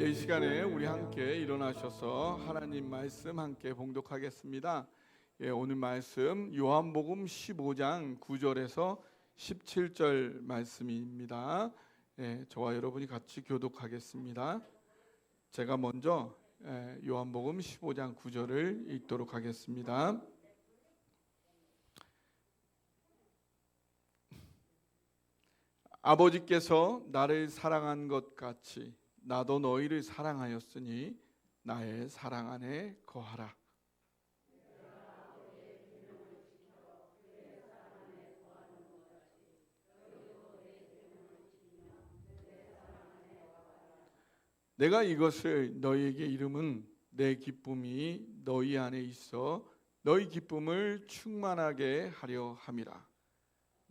이 시간에 우리 함께 일어나셔서 하나님 말씀 함께 봉독하겠습니다. 오늘 말씀 요한복음 15장 9절에서 17절 말씀입니다. 저와 여러분이 같이 교독하겠습니다. 제가 먼저 요한복음 15장 9절을 읽도록 하겠습니다. 아버지께서 나를 사랑한 것 같이 나도 너희를 사랑하였으니 나의 사랑 안에 거하라. 내가 이것을 너희에게 이름은 내 기쁨이 너희 안에 있어 너희 기쁨을 충만하게 하려 함이라.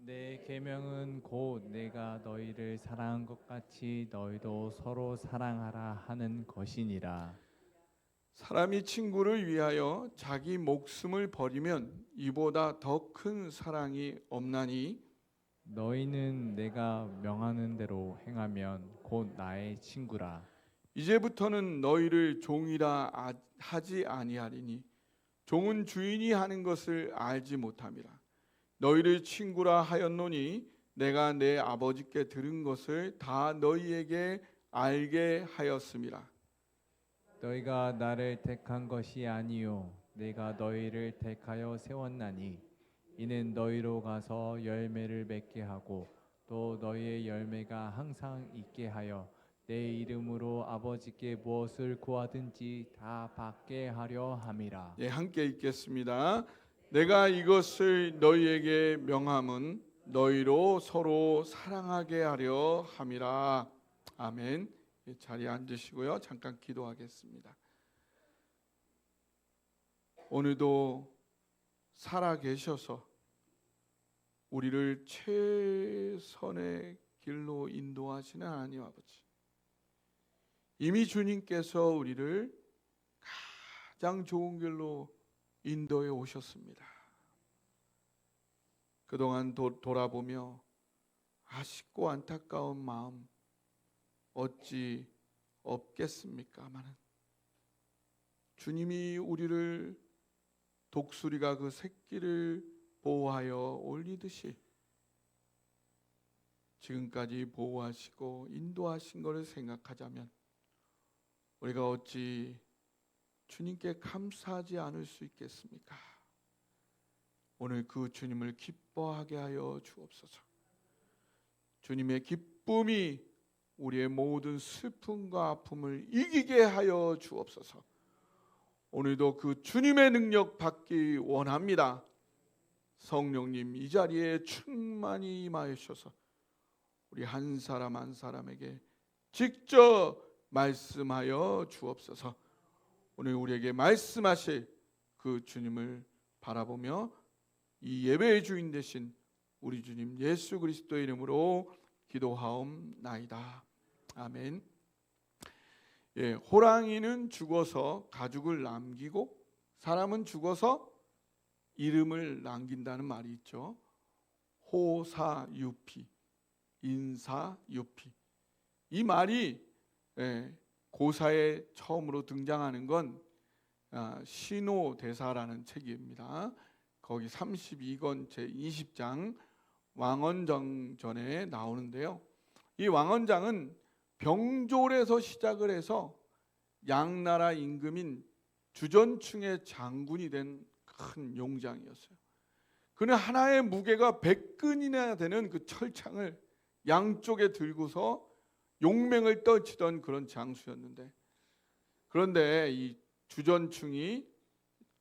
내 계명은 곧 내가 너희를 사랑한 것 같이 너희도 서로 사랑하라 하는 것이니라. 사람이 친구를 위하여 자기 목숨을 버리면 이보다 더 큰 사랑이 없나니 너희는 내가 명하는 대로 행하면 곧 나의 친구라. 이제부터는 너희를 종이라 하지 아니하리니 종은 주인이 하는 것을 알지 못함이라. 너희를 친구라 하였노니 내가 내 아버지께 들은 것을 다 너희에게 알게 하였음이라. 너희가 나를 택한 것이 아니요 내가 너희를 택하여 세웠나니 이는 너희로 가서 열매를 맺게 하고 또 너희의 열매가 항상 있게 하여 내 이름으로 아버지께 무엇을 구하든지 다 받게 하려 함이라. 함께 읽겠습니다. 내가 이것을 너희에게 명함은 너희로 서로 사랑하게 하려 함이라. 아멘. 자리에 앉으시고요. 잠깐 기도하겠습니다. 오늘도 살아 계셔서 우리를 최선의 길로 인도하시는 하나님 아버지, 이미 주님께서 우리를 가장 좋은 길로 인도해 오셨습니다. 그동안 돌아보며 아쉽고 안타까운 마음 어찌 없겠습니까마는 주님이 우리를 독수리가 그 새끼를 보호하여 올리듯이 지금까지 보호하시고 인도하신 것을 생각하자면 우리가 어찌 주님께 감사하지 않을 수 있겠습니까? 오늘 그 주님을 기뻐하게 하여 주옵소서. 주님의 기쁨이 우리의 모든 슬픔과 아픔을 이기게 하여 주옵소서. 오늘도 그 주님의 능력 받기 원합니다. 성령님 이 자리에 충만히 임하셔서 우리 한 사람 한 사람에게 직접 말씀하여 주옵소서. 오늘 우리에게 말씀하실 그 주님을 바라보며 이 예배의 주인 되신 우리 주님 예수 그리스도의 이름으로 기도하옵나이다. 아멘. 호랑이는 죽어서 가죽을 남기고 사람은 죽어서 이름을 남긴다는 말이 있죠. 호사유피, 인사유피. 이 말이 고사에 처음으로 등장하는 건 신호대사라는 책입니다. 거기 32권 제20장 왕언장전에 나오는데요. 이 왕언장은 병졸에서 시작을 해서 양나라 임금인 주전층의 장군이 된 큰 용장이었어요. 그는 하나의 무게가 100근이나 되는 그 철창을 양쪽에 들고서 용맹을 떨치던 그런 장수였는데, 그런데 이 주전층이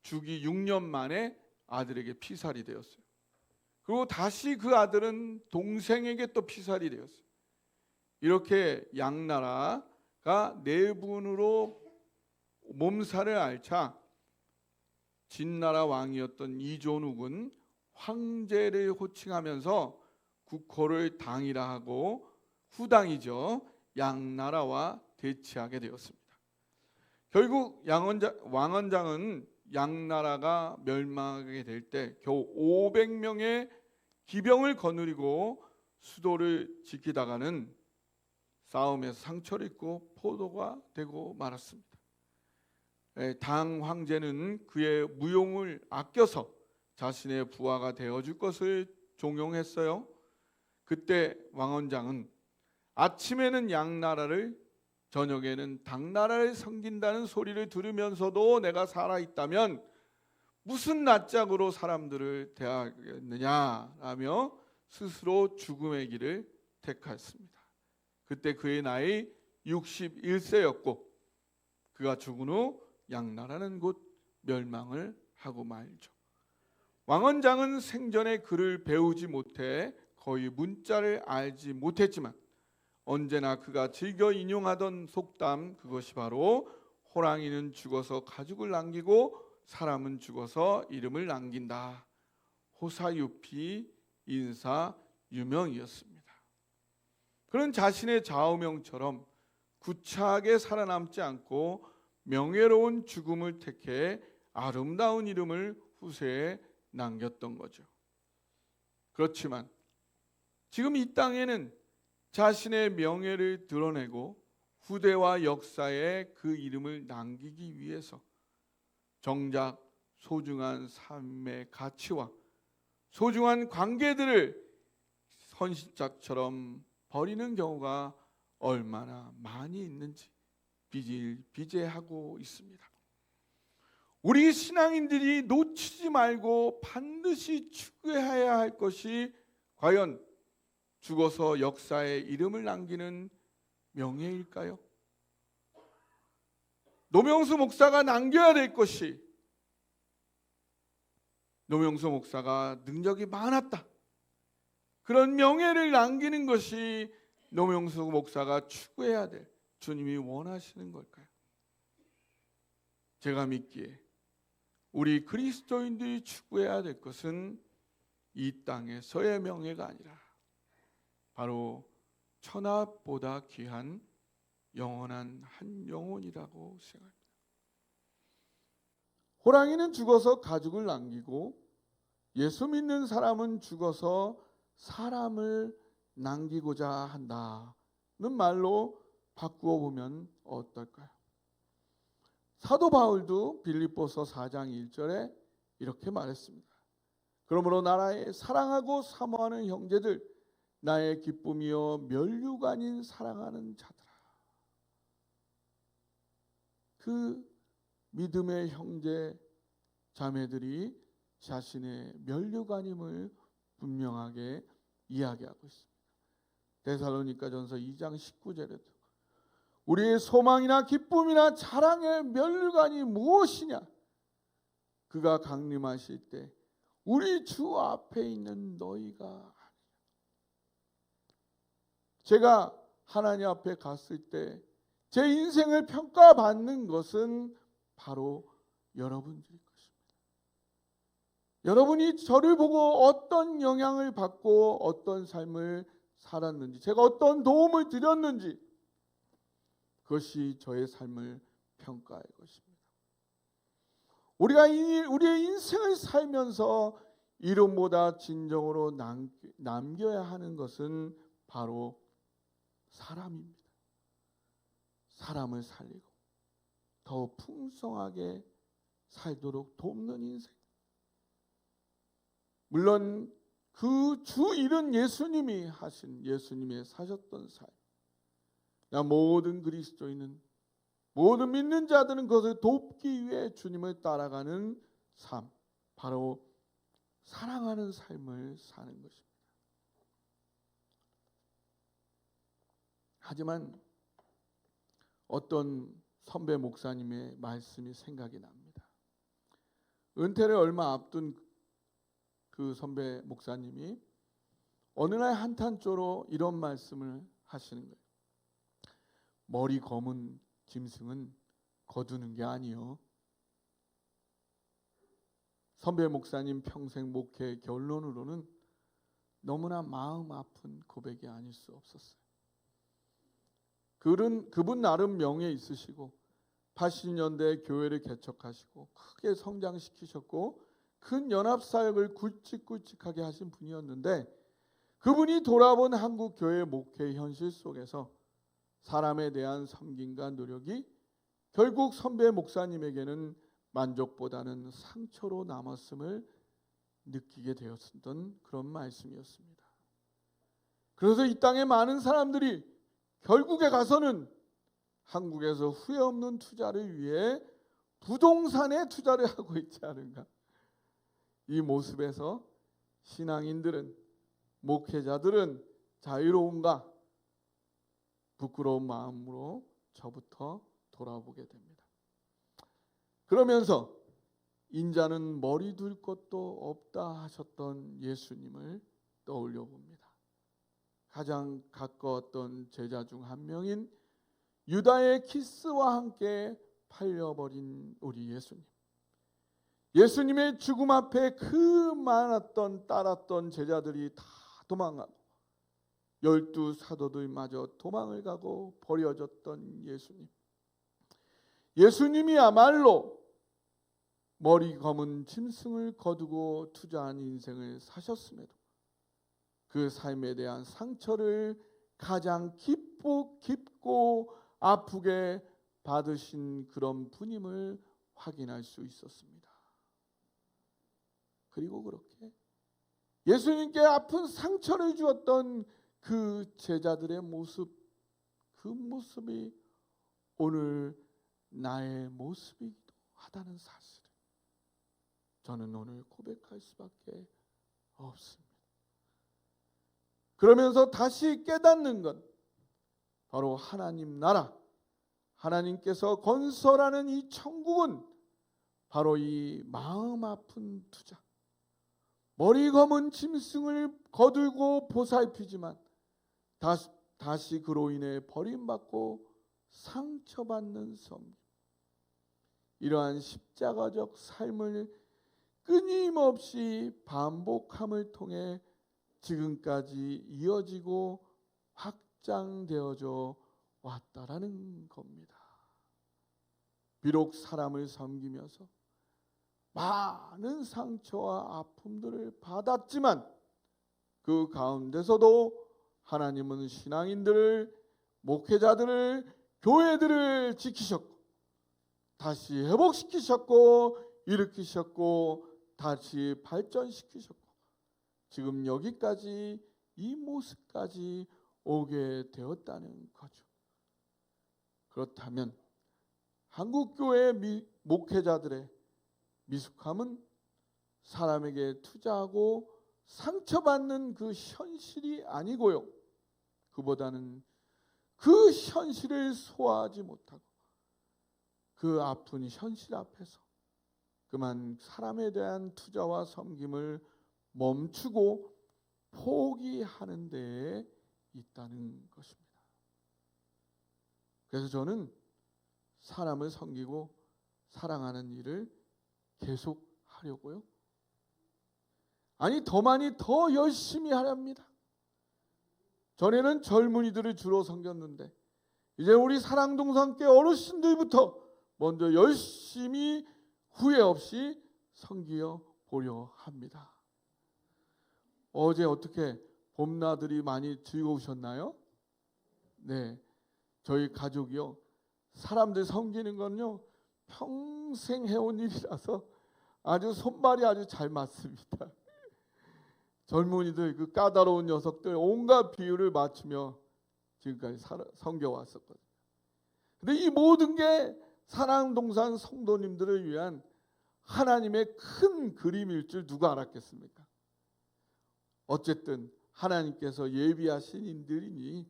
죽이 6년 만에 아들에게 피살이 되었어요. 그리고 다시 그 아들은 동생에게 또 피살이 되었어요. 이렇게 양나라가 내분으로 몸살을 앓자 진나라 왕이었던 이존욱은 황제를 호칭하면서 국호를 당이라 하고 후당이죠. 양나라와 대치하게 되었습니다. 결국 왕언장은 양나라가 멸망하게 될 때 겨우 500명의 기병을 거느리고 수도를 지키다가는 싸움에서 상처를 입고 포로가 되고 말았습니다. 당 황제는 그의 무용을 아껴서 자신의 부하가 되어줄 것을 종용했어요. 그때 왕원장은 아침에는 양나라를 저녁에는 당나라를 섬긴다는 소리를 들으면서도 내가 살아있다면 무슨 낯짝으로 사람들을 대하겠느냐라며 스스로 죽음의 길을 택했습니다. 그때 그의 나이 61세였고 그가 죽은 후 양나라는 곧 멸망을 하고 말죠. 왕원장은 생전에 글을 배우지 못해 거의 문자를 알지 못했지만 언제나 그가 즐겨 인용하던 속담, 그것이 바로 호랑이는 죽어서 가죽을 남기고 사람은 죽어서 이름을 남긴다. 호사유피 인사 유명이었습니다. 그는 자신의 좌우명처럼 구차하게 살아남지 않고 명예로운 죽음을 택해 아름다운 이름을 후세에 남겼던 거죠. 그렇지만 지금 이 땅에는 자신의 명예를 드러내고 후대와 역사에 그 이름을 남기기 위해서 정작 소중한 삶의 가치와 소중한 관계들을 선신짝처럼 버리는 경우가 얼마나 많이 있는지 비일비재하고 있습니다. 우리 신앙인들이 놓치지 말고 반드시 추구해야 할 것이 과연 죽어서 역사에 이름을 남기는 명예일까요? 노명수 목사가 남겨야 될 것이 노명수 목사가 능력이 많았다. 그런 명예를 남기는 것이 노명수 목사가 추구해야 될 주님이 원하시는 걸까요? 제가 믿기에 우리 그리스도인들이 추구해야 될 것은 이 땅에서의 명예가 아니라 바로 천하보다 귀한 영원한 한 영혼이라고 생각합니다. 호랑이는 죽어서 가죽을 남기고 예수 믿는 사람은 죽어서 사람을 남기고자 한다는 말로 바꾸어 보면 어떨까요? 사도 바울도 빌립보서 4장 1절에 이렇게 말했습니다. 그러므로 나라에 사랑하고 사모하는 형제들, 나의 기쁨이요 멸류관인 아닌 사랑하는 자들아. 그 믿음의 형제 자매들이 자신의 멸류관임을 분명하게 이야기하고 있습니다. 데살로니가전서 2장 19절에도 우리의 소망이나 기쁨이나 자랑의 멸류관이 무엇이냐? 그가 강림하실 때 우리 주 앞에 있는 너희가 아니냐. 제가 하나님 앞에 갔을 때 제 인생을 평가받는 것은 바로 여러분들일 것입니다. 여러분이 저를 보고 어떤 영향을 받고 어떤 삶을 살았는지, 제가 어떤 도움을 드렸는지, 그것이 저의 삶을 평가할 것입니다. 우리가 우리의 인생을 살면서 이름보다 진정으로 남겨야 하는 것은 바로 사람입니다. 사람을 살리고 더 풍성하게 살도록 돕는 인생. 물론 그 주 일은 예수님이 하신, 예수님의 사셨던 삶. 모든 그리스도인은, 모든 믿는 자들은 그것을 돕기 위해 주님을 따라가는 삶, 바로 사랑하는 삶을 사는 것입니다. 하지만 어떤 선배 목사님의 말씀이 생각이 납니다. 은퇴를 얼마 앞둔 그 선배 목사님이 어느 날 한탄조로 이런 말씀을 하시는 거예요. 머리 검은 짐승은 거두는 게 아니요. 선배 목사님 평생 목회 결론으로는 너무나 마음 아픈 고백이 아닐 수 없었어요. 그분 나름 명예 있으시고 80년대에 교회를 개척하시고 크게 성장시키셨고 큰 연합사역을 굵직굵직하게 하신 분이었는데, 그분이 돌아본 한국 교회 목회 현실 속에서 사람에 대한 섬김과 노력이 결국 선배 목사님에게는 만족보다는 상처로 남았음을 느끼게 되었던 그런 말씀이었습니다. 그래서 이 땅에 많은 사람들이 결국에 가서는 한국에서 후회 없는 투자를 위해 부동산에 투자를 하고 있지 않은가. 이 모습에서 신앙인들은, 목회자들은 자유로운가? 부끄러운 마음으로 저부터 돌아보게 됩니다. 그러면서 인자는 머리 둘 것도 없다 하셨던 예수님을 떠올려 봅니다. 가장 가까웠던 제자 중 한 명인 유다의 키스와 함께 팔려버린 우리 예수님. 예수님의 죽음 앞에 그 많았던 따랐던 제자들이 다 도망가고 12 사도들마저 도망을 가고 버려졌던 예수님. 예수님이야말로 머리 검은 짐승을 거두고 투자한 인생을 사셨음에도 그 삶에 대한 상처를 가장 깊고 아프게 받으신 그런 분임을 확인할 수 있었습니다. 그리고 그렇게 예수님께 아픈 상처를 주었던 그 제자들의 모습, 그 모습이 오늘 나의 모습이기도 하다는 사실을 저는 오늘 고백할 수밖에 없습니다. 그러면서 다시 깨닫는 것, 바로 하나님 나라, 하나님께서 건설하는 이 천국은 바로 이 마음 아픈 투자, 머리 검은 짐승을 거들고 보살피지만 다시 그로 인해 버림받고 상처받는 섬김, 이러한 십자가적 삶을 끊임없이 반복함을 통해 지금까지 이어지고 확장되어져 왔다라는 겁니다. 비록 사람을 섬기면서 많은 상처와 아픔들을 받았지만 그 가운데서도 하나님은 신앙인들을, 목회자들을, 교회들을 지키셨고 다시 회복시키셨고 일으키셨고 다시 발전시키셨고 지금 여기까지 이 모습까지 오게 되었다는 거죠. 그렇다면 한국교회 목회자들의 미숙함은 사람에게 투자하고 상처받는 그 현실이 아니고요, 그보다는 그 현실을 소화하지 못하고 그 아픈 현실 앞에서 그만 사람에 대한 투자와 섬김을 멈추고 포기하는 데에 있다는 것입니다. 그래서 저는 사람을 섬기고 사랑하는 일을 계속 하려고요. 아니, 더 많이 더 열심히 하렵니다. 전에는 젊은이들을 주로 섬겼는데 이제 우리 사랑동산교회 어르신들부터 먼저 열심히 후회 없이 섬겨 보려 합니다. 어제 어떻게 봄나들이 많이 즐거우셨나요? 네, 저희 가족이요, 사람들 섬기는 건요 평생 해온 일이라서 아주 손발이 아주 잘 맞습니다. 젊은이들, 그 까다로운 녀석들 온갖 비유를 맞추며 지금까지 섬겨왔었거든요. 근데 이 모든 게 사랑동산 성도님들을 위한 하나님의 큰 그림일 줄 누가 알았겠습니까? 어쨌든 하나님께서 예비하신 인들이니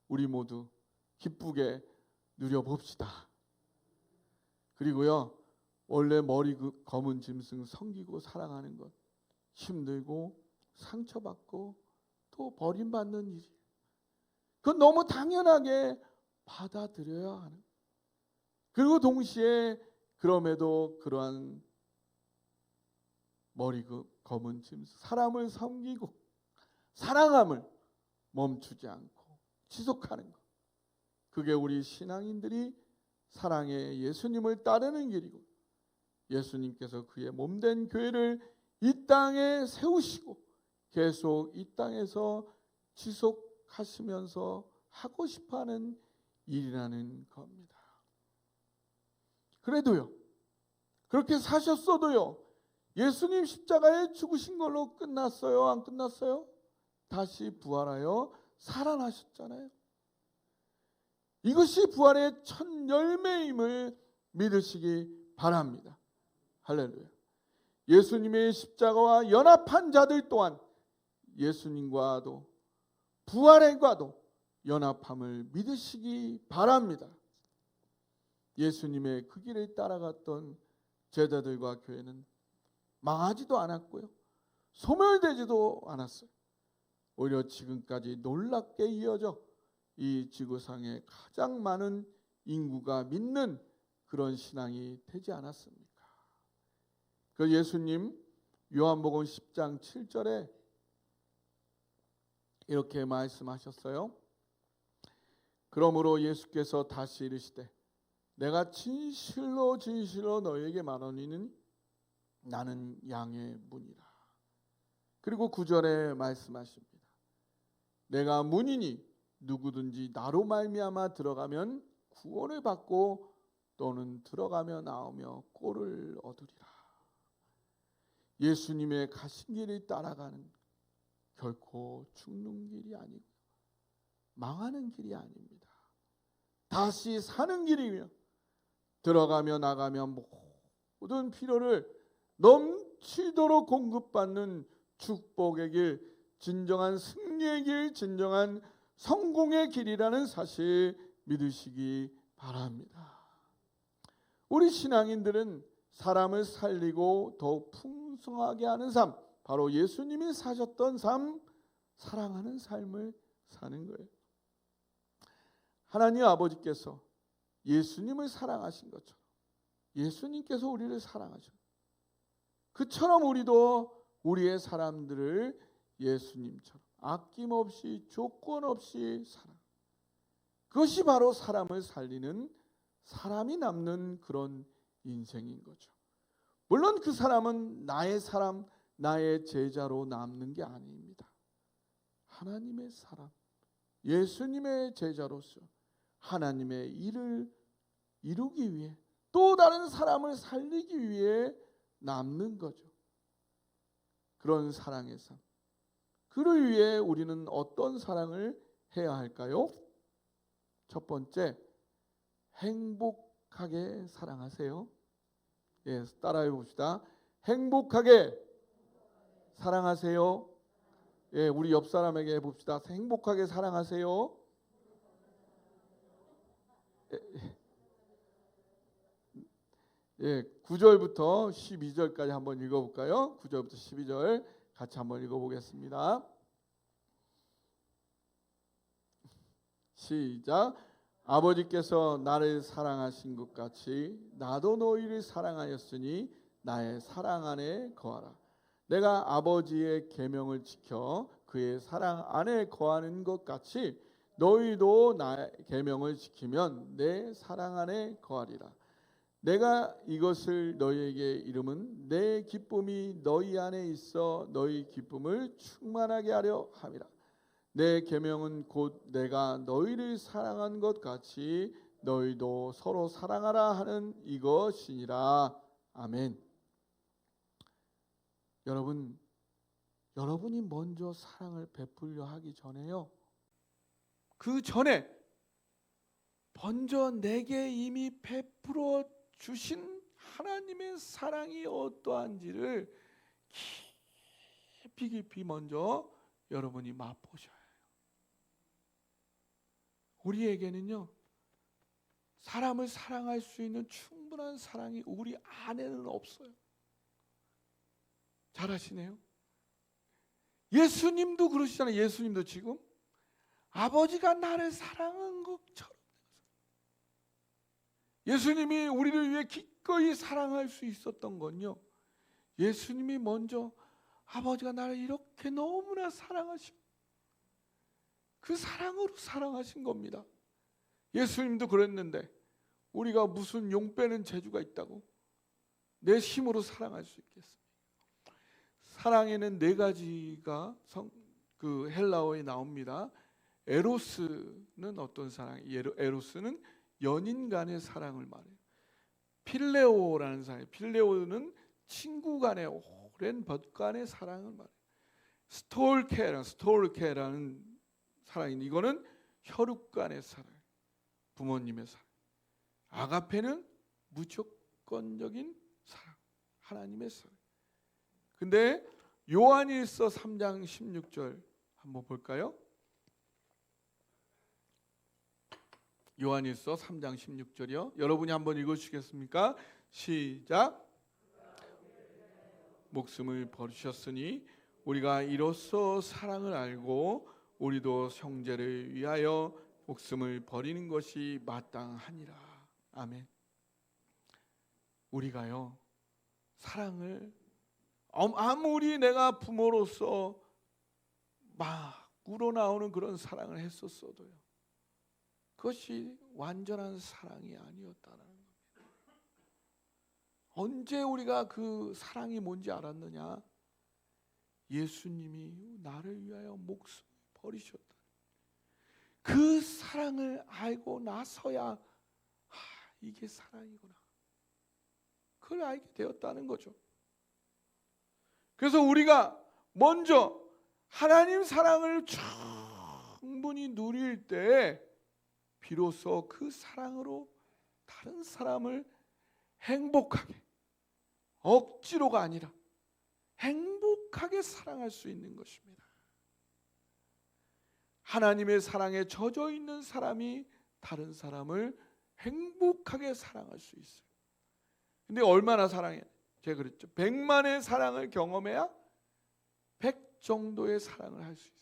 우리 모두 기쁘게 누려봅시다. 그리고요, 원래 머리 검은 짐승 섬기고 사랑하는 것 힘들고 상처받고 또 버림받는 일이, 그건 너무 당연하게 받아들여야 하는, 그리고 동시에 그럼에도 그러한 머리 검은 짐승, 사람을 섬기고 사랑함을 멈추지 않고 지속하는 것, 그게 우리 신앙인들이 사랑의 예수님을 따르는 길이고 예수님께서 그의 몸된 교회를 이 땅에 세우시고 계속 이 땅에서 지속하시면서 하고 싶어하는 일이라는 겁니다. 그래도요, 그렇게 사셨어도요, 예수님 십자가에 죽으신 걸로 끝났어요? 안 끝났어요? 다시 부활하여 살아나셨잖아요. 이것이 부활의 첫 열매임을 믿으시기 바랍니다. 할렐루야. 예수님의 십자가와 연합한 자들 또한 예수님과도 부활과도 연합함을 믿으시기 바랍니다. 예수님의 그 길을 따라갔던 제자들과 교회는 망하지도 않았고요, 소멸되지도 않았어요. 오히려 지금까지 놀랍게 이어져 이 지구상에 가장 많은 인구가 믿는 그런 신앙이 되지 않았습니까? 그 예수님 요한복음 10장 7절에 이렇게 말씀하셨어요. 그러므로 예수께서 다시 이르시되 내가 진실로 진실로 너희에게 말하노니 나는 양의 문이라. 그리고 9절에 말씀하십니다. 내가 문이니 누구든지 나로 말미암아 들어가면 구원을 받고 또는 들어가며 나오며 꼴을 얻으리라. 예수님의 가신 길을 따라가는 결코 죽는 길이 아니고 망하는 길이 아닙니다. 다시 사는 길이며 들어가며 나가며 모든 필요를 넘치도록 공급받는 축복의 길, 진정한 승리의 길, 진정한 성공의 길이라는 사실 믿으시기 바랍니다. 우리 신앙인들은 사람을 살리고 더욱 풍성하게 하는 삶, 바로 예수님이 사셨던 삶, 사랑하는 삶을 사는 거예요. 하나님 아버지께서 예수님을 사랑하신 것처럼 예수님께서 우리를 사랑하셨어요. 그처럼 우리도 우리의 사람들을 예수님처럼 아낌없이 조건 없이 사랑. 그것이 바로 사람을 살리는, 사람이 남는 그런 인생인 거죠. 물론 그 사람은 나의 사람, 나의 제자로 남는 게 아닙니다. 하나님의 사람, 예수님의 제자로서 하나님의 일을 이루기 위해, 또 다른 사람을 살리기 위해 남는 거죠. 그런 사랑의 삶. 그를 위해 우리는 어떤 사랑을 해야 할까요? 첫 번째, 행복하게 사랑하세요. 예, 따라해 봅시다. 행복하게 사랑하세요. 예, 우리 옆 사람에게 해봅시다. 행복하게 사랑하세요. 예, 9절부터 12절까지 한번 읽어볼까요? 9절부터 12절 같이 한번 읽어보겠습니다. 시작. 아버지께서 나를 사랑하신 것 같이 나도 너희를 사랑하였으니 나의 사랑 안에 거하라. 내가 아버지의 계명을 지켜 그의 사랑 안에 거하는 것 같이 너희도 나의 계명을 지키면 내 사랑 안에 거하리라. 내가 이것을 너희에게 이름은 내 기쁨이 너희 안에 있어 너희 기쁨을 충만하게 하려 함이라. 내 계명은 곧 내가 너희를 사랑한 것 같이 너희도 서로 사랑하라 하는 이것이니라. 아멘. 여러분이 먼저 사랑을 베풀려 하기 전에요, 그 전에 먼저 내게 이미 베풀어 주신 하나님의 사랑이 어떠한지를 깊이 먼저 여러분이 맛보셔야 해요. 우리에게는요, 사람을 사랑할 수 있는 충분한 사랑이 우리 안에는 없어요. 잘 아시네요. 예수님도 그러시잖아요. 예수님도 지금 아버지가 나를 사랑한 것처럼, 예수님이 우리를 위해 기꺼이 사랑할 수 있었던 건요, 예수님이 먼저 아버지가 나를 이렇게 너무나 사랑하시고 그 사랑으로 사랑하신 겁니다. 예수님도 그랬는데 우리가 무슨 용 빼는 재주가 있다고 내 힘으로 사랑할 수 있겠습니까? 사랑에는 네 가지가 헬라어에 나옵니다. 에로스는 어떤 사랑? 에로스는 연인 간의 사랑을 말해요. 필레오라는 사랑. 필레오는 친구 간의 오랜 벗 간의 사랑을 말해요. 스톨케라는 사랑인데 이거는 혈육 간의 사랑, 부모님의 사랑. 아가페는 무조건적인 사랑, 하나님의 사랑. 근데 요한일서 3장 16절 한번 볼까요? 요한일서 3장 16절이요. 여러분이 한번 읽어주시겠습니까? 시작. 목숨을 버리셨으니 우리가 이로써 사랑을 알고 우리도 형제를 위하여 목숨을 버리는 것이 마땅하니라. 아멘. 우리가요, 사랑을 아무리 내가 부모로서 막 우러나오는 그런 사랑을 했었어도요, 그것이 완전한 사랑이 아니었다는 겁니다. 언제 우리가 그 사랑이 뭔지 알았느냐? 예수님이 나를 위하여 목숨을 버리셨다. 그 사랑을 알고 나서야 이게 사랑이구나, 그걸 알게 되었다는 거죠. 그래서 우리가 먼저 하나님 사랑을 충분히 누릴 때 비로소 그 사랑으로 다른 사람을 행복하게, 억지로가 아니라 행복하게 사랑할 수 있는 것입니다. 하나님의 사랑에 젖어 있는 사람이 다른 사람을 행복하게 사랑할 수 있어요. 근데 얼마나 사랑해? 제가 그랬죠. 100만의 사랑을 경험해야 100 정도의 사랑을 할 수 있어요.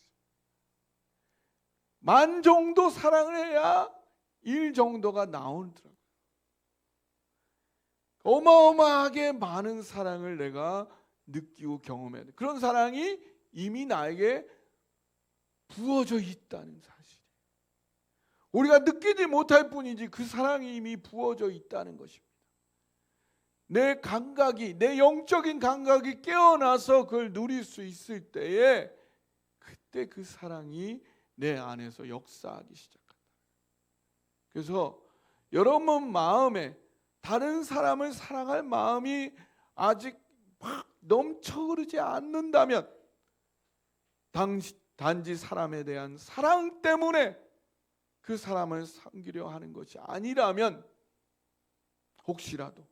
10,000 정도 사랑을 해야 1 정도가 나오더라고요. 어마어마하게 많은 사랑을 내가 느끼고 경험해야 돼. 그런 사랑이 이미 나에게 부어져 있다는 사실이에요. 우리가 느끼지 못할 뿐이지 그 사랑이 이미 부어져 있다는 것입니다. 내 감각이, 내 영적인 감각이 깨어나서 그걸 누릴 수 있을 때에 그때 그 사랑이 내 안에서 역사하기 시작한다. 그래서 여러분 마음에 다른 사람을 사랑할 마음이 아직 막 넘쳐 흐르지 않는다면, 단지 사람에 대한 사랑 때문에 그 사람을 섬기려 하는 것이 아니라면, 혹시라도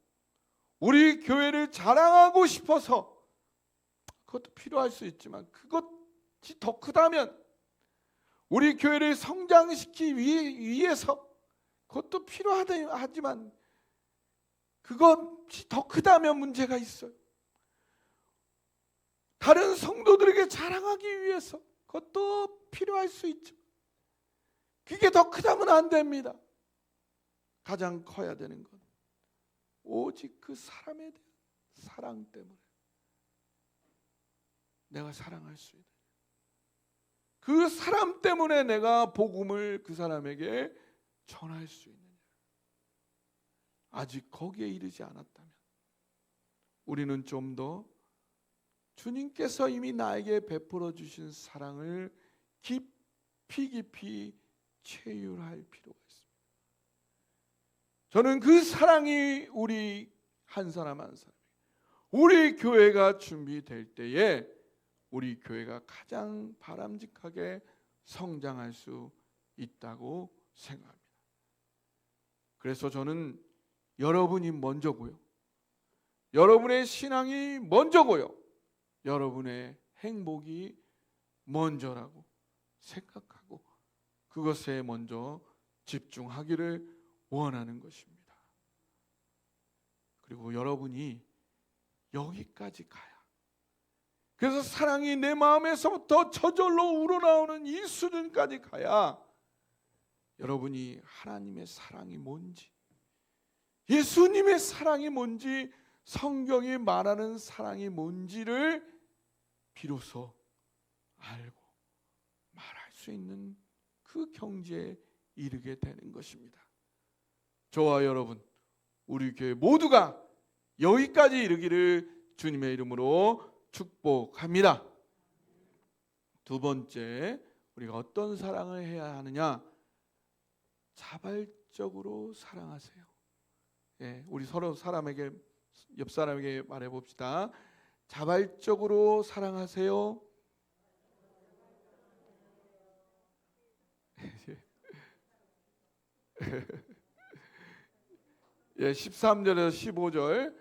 우리 교회를 자랑하고 싶어서, 그것도 필요할 수 있지만 그것이 더 크다면, 우리 교회를 성장시키기 위해서 그것도 필요하지만 그것이 더 크다면 문제가 있어요. 다른 성도들에게 자랑하기 위해서 그것도 필요할 수 있죠. 그게 더 크다면 안 됩니다. 가장 커야 되는 건 오직 그 사람에 대한 사랑 때문에 내가 사랑할 수 있는, 그 사람 때문에 내가 복음을 그 사람에게 전할 수 있는, 아직 거기에 이르지 않았다면 우리는 좀 더 주님께서 이미 나에게 베풀어 주신 사랑을 깊이 체휼할 필요가 있습니다. 저는 그 사랑이 우리 한 사람 한 사람, 우리 교회가 준비될 때에 우리 교회가 가장 바람직하게 성장할 수 있다고 생각합니다. 그래서 저는 여러분이 먼저고요, 여러분의 신앙이 먼저고요, 여러분의 행복이 먼저라고 생각하고 그것에 먼저 집중하기를 원하는 것입니다. 그리고 여러분이 여기까지 가야, 그래서 사랑이 내 마음에서부터 저절로 우러나오는 이 수준까지 가야 여러분이 하나님의 사랑이 뭔지, 예수님의 사랑이 뭔지, 성경이 말하는 사랑이 뭔지를 비로소 알고 말할 수 있는 그 경지에 이르게 되는 것입니다. 저와 여러분, 우리 교회 모두가 여기까지 이르기를 주님의 이름으로 축복합니다. 두 번째, 우리가 어떤 사랑을 해야 하느냐? 자발적으로 사랑하세요. 예, 우리 서로 사람에게 옆 사람에게 말해 봅시다. 자발적으로 사랑하세요. 예, 13절에서 15절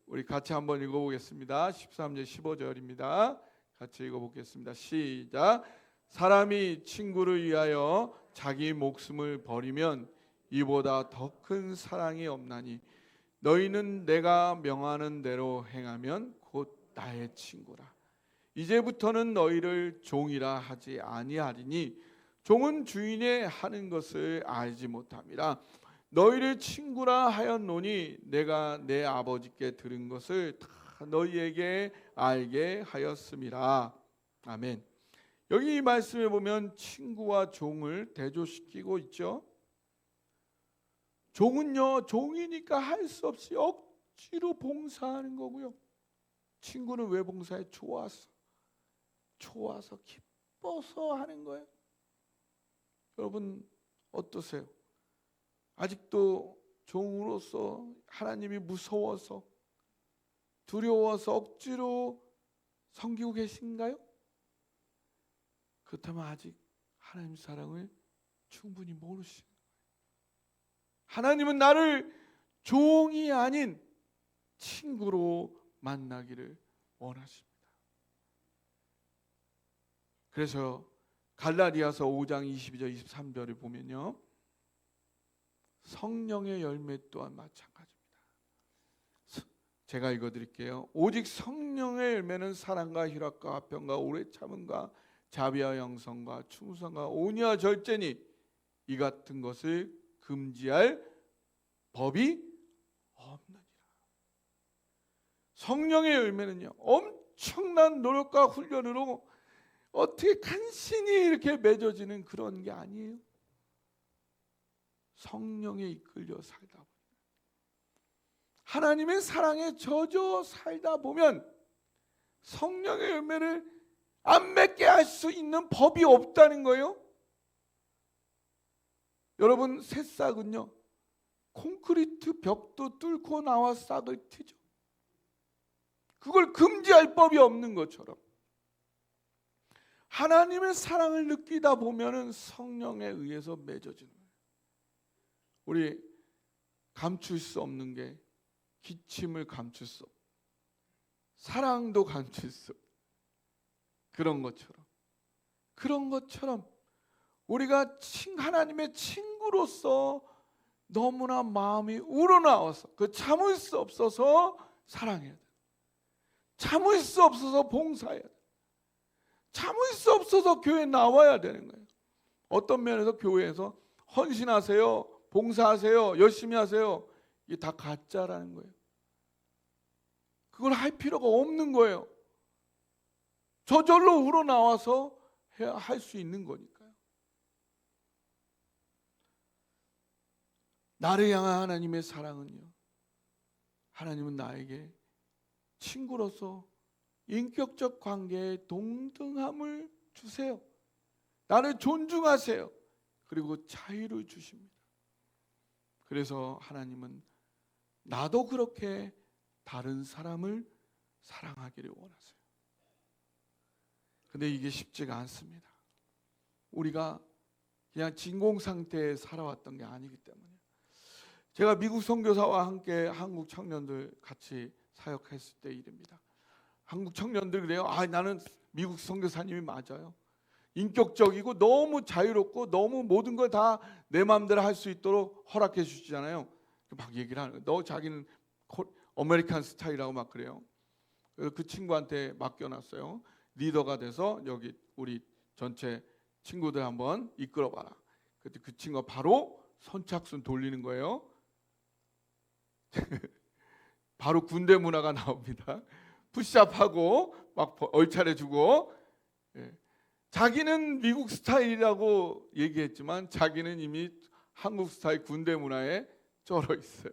우리 같이 한번 읽어보겠습니다. 13절 15절입니다. 같이 읽어보겠습니다. 시작. 사람이 친구를 위하여 자기 목숨을 버리면 이보다 더 큰 사랑이 없나니 너희는 내가 명하는 대로 행하면 곧 나의 친구라. 이제부터는 너희를 종이라 하지 아니하리니 종은 주인의 하는 것을 알지 못함이라. 너희를 친구라 하였노니 내가 내 아버지께 들은 것을 다 너희에게 알게 하였음이라. 아멘. 여기 이 말씀에 보면 친구와 종을 대조시키고 있죠. 종은요, 종이니까 할 수 없이 억지로 봉사하는 거고요. 친구는 왜 봉사해? 좋아서 기뻐서 하는 거예요. 여러분 어떠세요? 아직도 종으로서 하나님이 무서워서 두려워서 억지로 섬기고 계신가요? 그렇다면 아직 하나님 사랑을 충분히 모르시는 거예요. 하나님은 나를 종이 아닌 친구로 만나기를 원하십니다. 그래서 갈라디아서 5장 22절 23절을 보면요, 성령의 열매 또한 마찬가지입니다. 제가 읽어드릴게요. 오직 성령의 열매는 사랑과 희락과 화평과 오래 참음과 자비와 영성과 충성과 온유와 절제니 이 같은 것을 금지할 법이 없느니라. 성령의 열매는요, 엄청난 노력과 훈련으로 어떻게 간신히 이렇게 맺어지는 그런 게 아니에요. 성령에 이끌려 살다 보면, 하나님의 사랑에 젖어 살다 보면 성령의 열매를 안 맺게 할 수 있는 법이 없다는 거예요. 여러분, 새싹은요, 콘크리트 벽도 뚫고 나와 싹을 트죠. 그걸 금지할 법이 없는 것처럼 하나님의 사랑을 느끼다 보면은 성령에 의해서 맺어지는 거예요. 우리 감출 수 없는 게 기침을 감출 수 없고 사랑도 감출 수 없고 그런 것처럼 우리가 하나님의 친구로서 너무나 마음이 우러나와서 그 참을 수 없어서 사랑해야 돼요. 참을 수 없어서 봉사해야 돼요. 참을 수 없어서 교회에 나와야 되는 거예요. 어떤 면에서 교회에서 헌신하세요, 봉사하세요, 열심히 하세요, 이게 다 가짜라는 거예요. 그걸 할 필요가 없는 거예요. 저절로 우러나와서 할 수 있는 거니까요. 나를 향한 하나님의 사랑은요, 하나님은 나에게 친구로서 인격적 관계에 동등함을 주세요. 나를 존중하세요. 그리고 자유를 주십니다. 그래서 하나님은 나도 그렇게 다른 사람을 사랑하기를 원하세요. 근데 이게 쉽지가 않습니다. 우리가 그냥 진공 상태에 살아왔던 게 아니기 때문에. 제가 미국 선교사와 함께 한국 청년들 같이 사역했을 때 일입니다. 한국 청년들 그래요. 나는 미국 선교사님이 맞아요. 인격적이고 너무 자유롭고 너무 모든 걸 다 내 마음대로 할 수 있도록 허락해 주시잖아요. 막 얘기를 하는 거예요. 너 자기는 아메리칸 스타일이라고 막 그래요. 그래서 그 친구한테 맡겨놨어요. 리더가 돼서 여기 우리 전체 친구들 한번 이끌어봐라. 그때 그 친구가 바로 선착순 돌리는 거예요. 바로 군대 문화가 나옵니다. 푸시업하고 막 얼차려주고, 자기는 미국 스타일이라고 얘기했지만 자기는 이미 한국 스타일 군대 문화에 쩔어 있어요.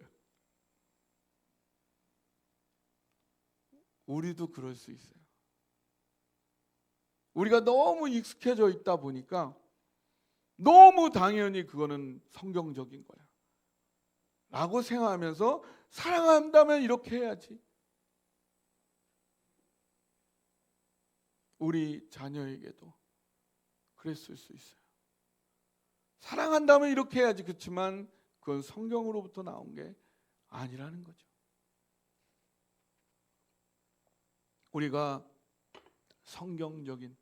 우리도 그럴 수 있어요. 우리가 너무 익숙해져 있다 보니까 너무 당연히 그거는 성경적인 거야 라고 생각하면서 사랑한다면 이렇게 해야지. 우리 자녀에게도 그랬을 수 있어요. 사랑한다면 이렇게 해야지. 그렇지만 그건 성경으로부터 나온 게 아니라는 거죠. 우리가 성경적인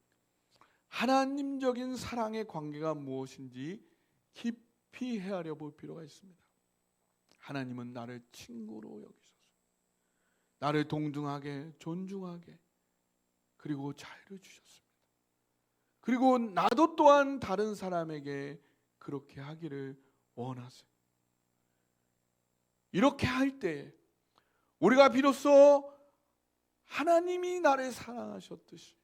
하나님적인 사랑의 관계가 무엇인지 깊이 헤아려 볼 필요가 있습니다. 하나님은 나를 친구로 여기소서. 나를 동등하게 존중하게 그리고 자유를 주셨습니다. 그리고 나도 또한 다른 사람에게 그렇게 하기를 원하세요. 이렇게 할 때 우리가 비로소 하나님이 나를 사랑하셨듯이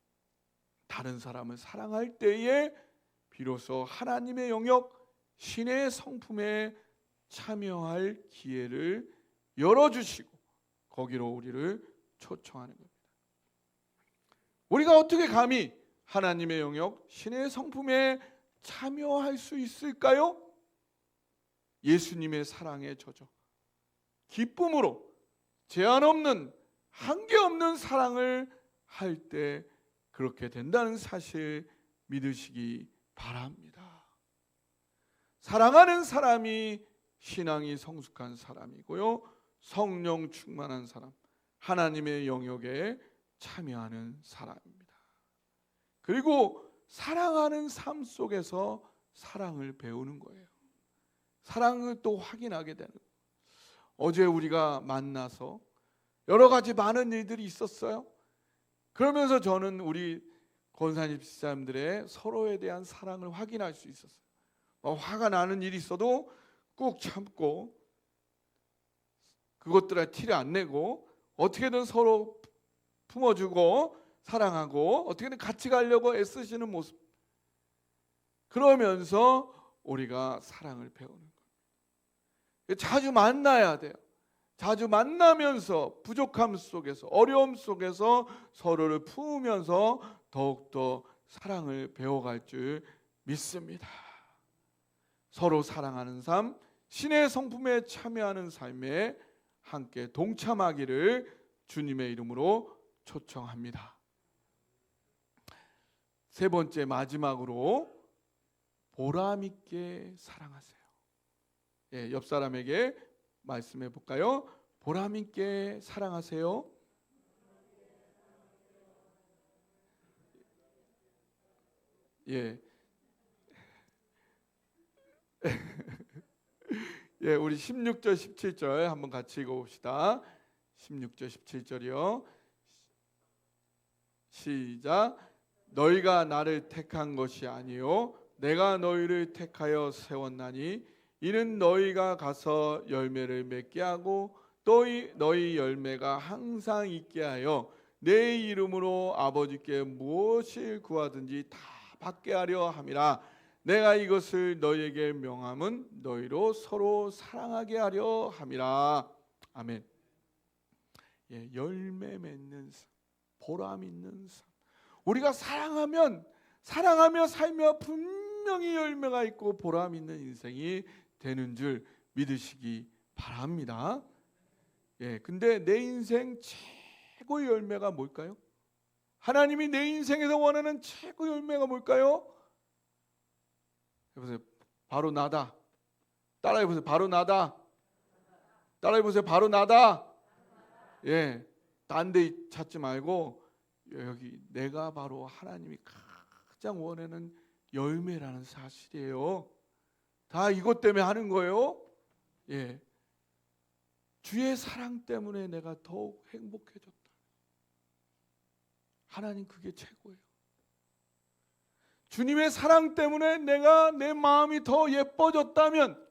다른 사람을 사랑할 때에 비로소 하나님의 영역 신의 성품에 참여할 기회를 열어주시고 거기로 우리를 초청하는 겁니다. 우리가 어떻게 감히 하나님의 영역 신의 성품에 참여할 수 있을까요? 예수님의 사랑에 젖어 기쁨으로 제한 없는 한계 없는 사랑을 할 때 그렇게 된다는 사실 믿으시기 바랍니다. 사랑하는 사람이 신앙이 성숙한 사람이고요, 성령 충만한 사람, 하나님의 영역에 참여하는 사람입니다. 그리고 사랑하는 삶 속에서 사랑을 배우는 거예요. 사랑을 또 확인하게 되는 거예요. 어제 우리가 만나서 여러 가지 많은 일들이 있었어요. 그러면서 저는 우리 권사님 집사님들의 서로에 대한 사랑을 확인할 수 있었어요. 화가 나는 일이 있어도 꾹 참고 그것들을 티를 안 내고 어떻게든 서로 품어주고 사랑하고 어떻게든 같이 가려고 애쓰시는 모습, 그러면서 우리가 사랑을 배우는 거예요. 자주 만나야 돼요. 자주 만나면서 부족함 속에서 어려움 속에서 서로를 품으면서 더욱더 사랑을 배워갈 줄 믿습니다. 서로 사랑하는 삶, 신의 성품에 참여하는 삶에 함께 동참하기를 주님의 이름으로 초청합니다. 세 번째, 마지막으로 보람 있게 사랑하세요. 옆 사람에게 말씀해 볼까요? 보람 있게 사랑하세요. 우리 16절 17절 한번 같이 읽어봅시다. 16절 17절이요. 시작. 너희가 나를 택한 것이 아니요 내가 너희를 택하여 세웠나니 이는 너희가 가서 열매를 맺게 하고 또 너희 열매가 항상 있게 하여 내 이름으로 아버지께 무엇을 구하든지 다 받게 하려 함이라. 내가 이것을 너희에게 명함은 너희로 서로 사랑하게 하려 함이라. 아멘. 열매 맺는 삶, 보람 있는 삶. 우리가 사랑하며 살며 분명히 열매가 있고 보람 있는 인생이 되는 줄 믿으시기 바랍니다. 근데 내 인생 최고의 열매가 뭘까요? 하나님이 내 인생에서 원하는 최고의 열매가 뭘까요? 해보세요. 바로 나다. 따라해보세요. 바로 나다. 따라해보세요. 바로 나다. 딴 데 찾지 말고 여기 내가 바로 하나님이 가장 원하는 열매라는 사실이에요. 다 이것 때문에 하는 거예요. 주의 사랑 때문에 내가 더욱 행복해졌다. 하나님 그게 최고예요. 주님의 사랑 때문에 내 마음이 더 예뻐졌다면,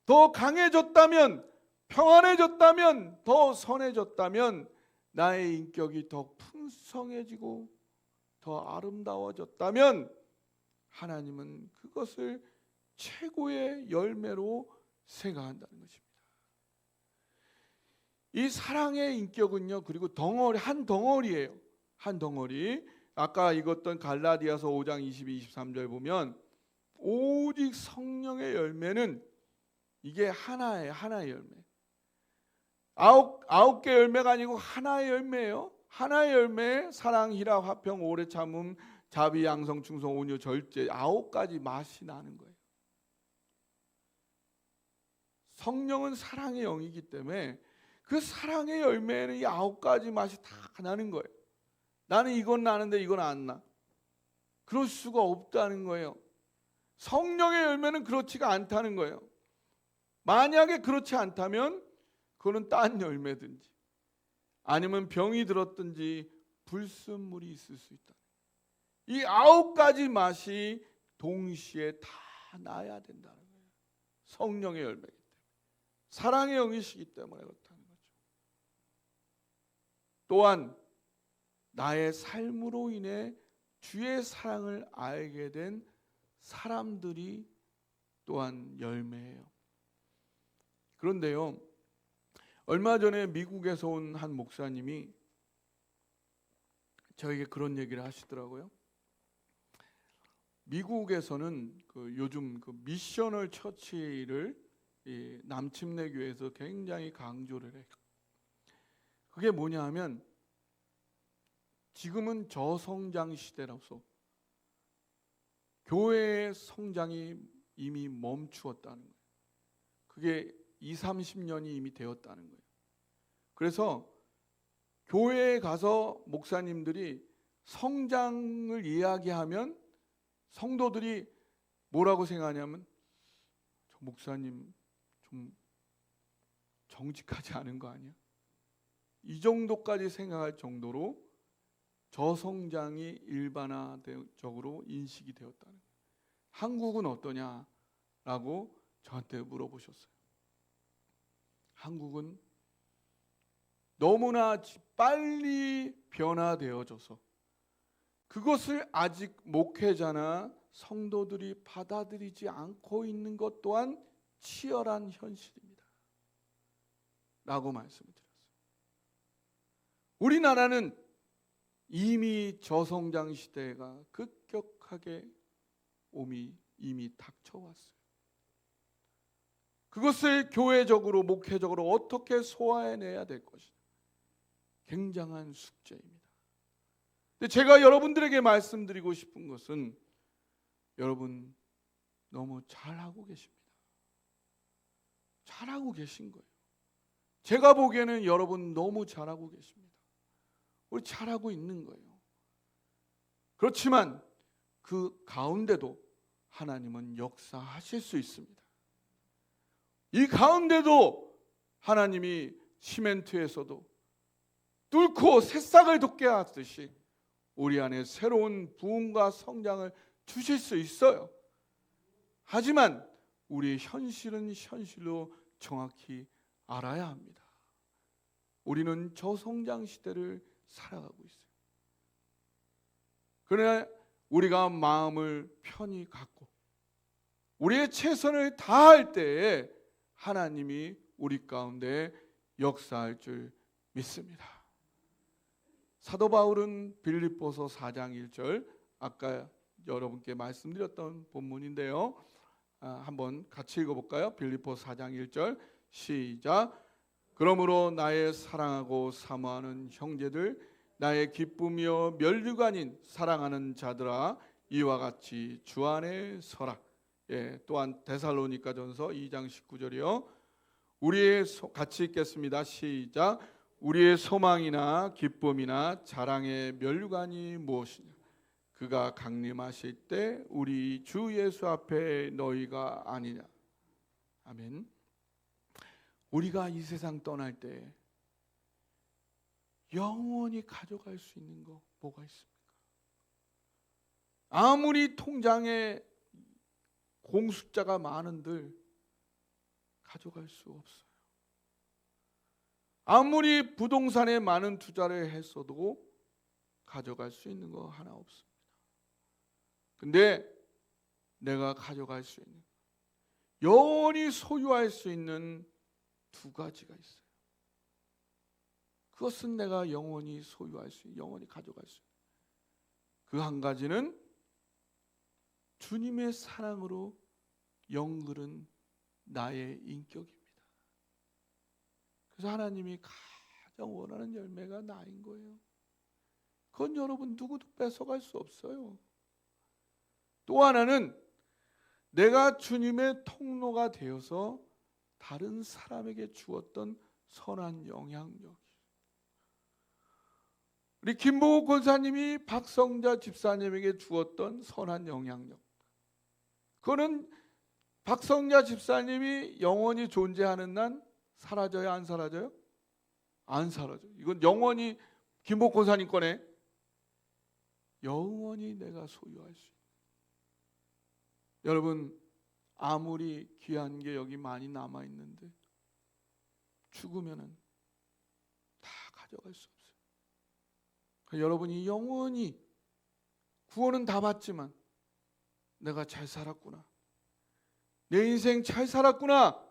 더 강해졌다면, 평안해졌다면, 더 선해졌다면, 나의 인격이 더 풍성해지고 더 아름다워졌다면 하나님은 그것을 최고의 열매로 생각한다는 것입니다. 이 사랑의 인격은요, 그리고 한 덩어리예요. 한 덩어리. 아까 읽었던 갈라디아서 5장 22, 23절 보면 오직 성령의 열매는 이게 하나의 열매. 아홉 개 열매가 아니고 하나의 열매예요. 하나의 열매, 사랑, 희락, 화평, 오래 참음, 자비, 양성, 충성, 온유, 절제, 9가지 맛이 나는 거예요. 성령은 사랑의 영이기 때문에 그 사랑의 열매에는 이 9가지 맛이 다 나는 거예요. 나는 이건 나는데 이건 안 나. 그럴 수가 없다는 거예요. 성령의 열매는 그렇지가 않다는 거예요. 만약에 그렇지 않다면 그거는 딴 열매든지 아니면 병이 들었든지 불순물이 있을 수 있다. 이 9가지 맛이 동시에 다 나야 된다는 거예요. 성령의 열매이기 때문에. 사랑의 영이시기 때문에 그렇다는 거죠. 또한 나의 삶으로 인해 주의 사랑을 알게 된 사람들이 또한 열매예요. 그런데요, 얼마 전에 미국에서 온 한 목사님이 저에게 그런 얘기를 하시더라고요. 미국에서는 요즘 미셔널 처치를 남침내 교회에서 굉장히 강조를 해요. 그게 뭐냐 하면 지금은 저성장 시대라서 교회의 성장이 이미 멈추었다는 거예요. 그게 20-30년이 이미 되었다는 거예요. 그래서 교회에 가서 목사님들이 성장을 이야기하면 성도들이 뭐라고 생각하냐면 저 목사님 좀 정직하지 않은 거 아니야? 이 정도까지 생각할 정도로 저성장이 일반화적으로 인식이 되었다는 거예요. 한국은 어떠냐라고 저한테 물어보셨어요. 한국은 너무나 빨리 변화되어져서 그것을 아직 목회자나 성도들이 받아들이지 않고 있는 것 또한 치열한 현실입니다. 라고 말씀을 드렸어요. 우리나라는 이미 저성장 시대가 급격하게 이미 닥쳐왔어요. 그것을 교회적으로 목회적으로 어떻게 소화해내야 될 것이냐. 굉장한 숙제입니다. 근데 제가 여러분들에게 말씀드리고 싶은 것은 여러분 너무 잘하고 계십니다. 잘하고 계신 거예요. 제가 보기에는 여러분 너무 잘하고 계십니다. 우리 잘하고 있는 거예요. 그렇지만 그 가운데도 하나님은 역사하실 수 있습니다. 이 가운데도 하나님이 시멘트에서도 뚫고 새싹을 돋게 하듯이 우리 안에 새로운 부흥과 성장을 주실 수 있어요. 하지만 우리의 현실은 현실로 정확히 알아야 합니다. 우리는 저성장 시대를 살아가고 있어요. 그러나 우리가 마음을 편히 갖고 우리의 최선을 다할 때에 하나님이 우리 가운데 역사할 줄 믿습니다. 사도 바울은 빌립보서 4장 1절 아까 여러분께 말씀드렸던 본문인데요. 한번 같이 읽어볼까요? 빌립보서 4장 1절 시작. 그러므로 나의 사랑하고 사모하는 형제들 나의 기쁨이요 면류관인 사랑하는 자들아 이와 같이 주 안에 서라. 또한 데살로니가전서 2장 19절이요. 같이 읽겠습니다. 시작. 우리의 소망이나 기쁨이나 자랑의 면류관이 무엇이냐? 그가 강림하실 때 우리 주 예수 앞에 너희가 아니냐. 아멘. 우리가 이 세상 떠날 때 영원히 가져갈 수 있는 거 뭐가 있습니까? 아무리 통장에 공숫자가 많은들 가져갈 수 없어요. 아무리 부동산에 많은 투자를 했어도 가져갈 수 있는 거 하나 없습니다. 근데 내가 가져갈 수 있는 영원히 소유할 수 있는 두 가지가 있어요. 그것은 내가 영원히 소유할 수 있는, 영원히 가져갈 수 있는 그 한 가지는 주님의 사랑으로 영그른 나의 인격입니다. 그래서 하나님이 가장 원하는 열매가 나인 거예요. 그건 여러분 누구도 뺏어갈 수 없어요. 또 하나는 내가 주님의 통로가 되어서 다른 사람에게 주었던 선한 영향력. 우리 김보국 권사님이 박성자 집사님에게 주었던 선한 영향력. 그거는 박성자 집사님이 영원히 존재하는 난 사라져요, 안 사라져요? 안 사라져요. 이건 영원히 김보국 권사님 거네. 영원히 내가 소유할 수 있는. 여러분, 아무리 귀한 게 여기 많이 남아 있는데 죽으면은 다 가져갈 수 없어요. 그러니까 여러분이 영원히 구원은 다 받지만 내가 잘 살았구나, 내 인생 잘 살았구나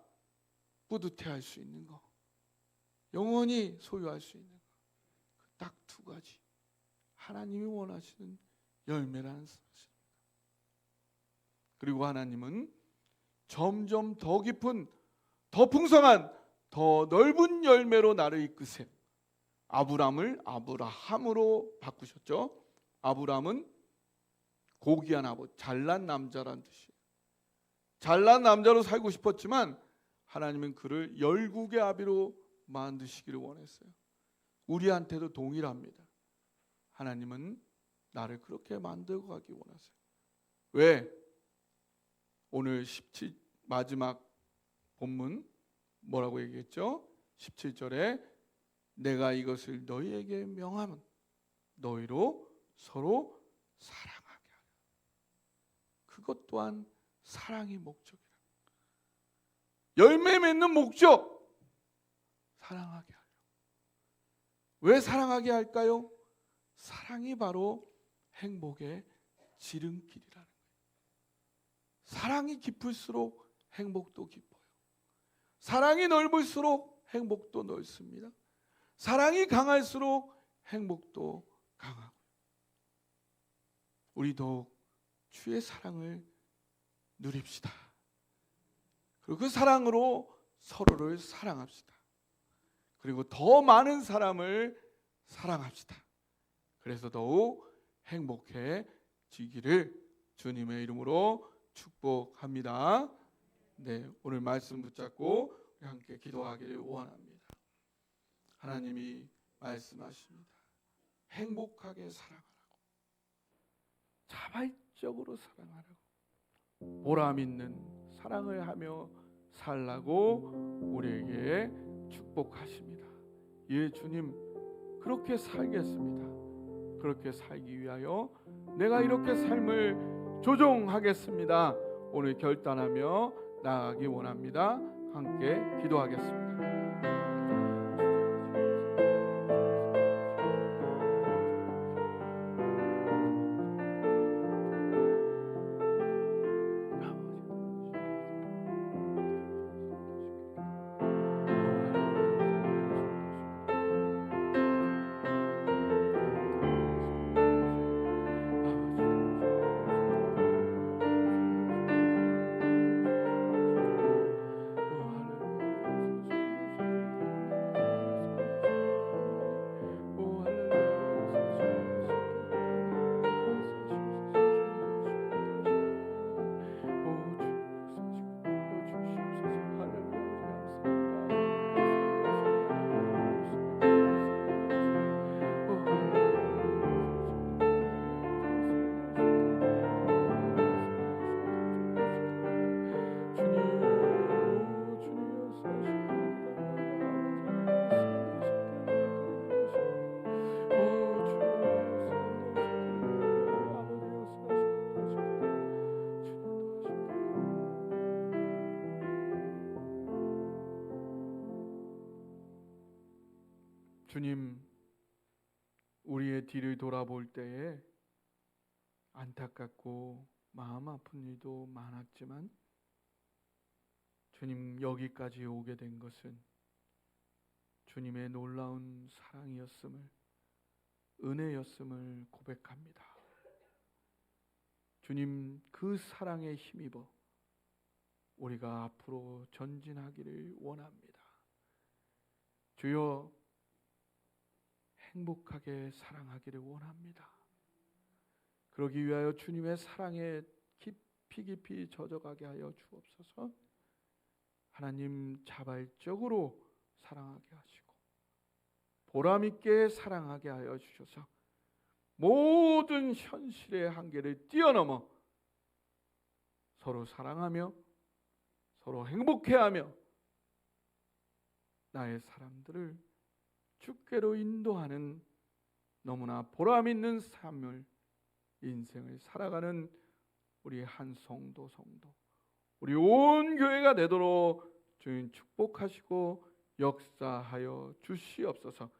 뿌듯해할 수 있는 거, 영원히 소유할 수 있는 거, 딱 두 가지 하나님이 원하시는 열매라는 사실. 그리고 하나님은 점점 더 깊은, 더 풍성한, 더 넓은 열매로 나를 이끄세요. 아브람을 아브라함으로 바꾸셨죠. 아브람은 고귀한 아버지, 잘난 남자란 뜻이에요. 잘난 남자로 살고 싶었지만 하나님은 그를 열국의 아비로 만드시기를 원했어요. 우리한테도 동일합니다. 하나님은 나를 그렇게 만들고 가기 원하세요. 왜? 오늘 17 마지막 본문 뭐라고 얘기했죠? 17절에 내가 이것을 너희에게 명하면 너희로 서로 사랑하게 하라. 그것 또한 사랑이 목적이라. 열매 맺는 목적, 사랑하게 하려. 왜 사랑하게 할까요? 사랑이 바로 행복의 지름길이라는 거예요. 사랑이 깊을수록 행복도 깊어요. 사랑이 넓을수록 행복도 넓습니다. 사랑이 강할수록 행복도 강하고. 우리 더욱 주의 사랑을 누립시다. 그리고 그 사랑으로 서로를 사랑합시다. 그리고 더 많은 사람을 사랑합시다. 그래서 더욱 행복해지기를 주님의 이름으로 축복합니다. 네, 오늘 말씀 붙잡고 함께 기도하기를 원합니다. 하나님이 말씀하십니다. 행복하게 사랑하라고, 자발적으로 사랑하라고, 보람 있는 사랑을 하며 살라고 우리에게 축복하십니다. 예, 주님, 그렇게 살겠습니다. 그렇게 살기 위하여 내가 이렇게 삶을 조종하겠습니다. 오늘 결단하며 나아가기 원합니다. 함께 기도하겠습니다. 주님, 우리의 뒤를 돌아볼 때에 안타깝고 마음 아픈 일도 많았지만 주님, 여기까지 오게 된 것은 주님의 놀라운 사랑이었음을, 은혜였음을 고백합니다. 주님 그 사랑에 힘입어 우리가 앞으로 전진하기를 원합니다. 주여, 행복하게 사랑하기를 원합니다. 그러기 위하여 주님의 사랑에 깊이 젖어가게 하여 주옵소서. 하나님, 자발적으로 사랑하게 하시고 보람있게 사랑하게 하여 주셔서 모든 현실의 한계를 뛰어넘어 서로 사랑하며 서로 행복해하며 나의 사람들을 주께로 인도하는 너무나 보람있는 삶을, 인생을 살아가는 우리 한 성도 우리 온 교회가 되도록 주님 축복하시고 역사하여 주시옵소서.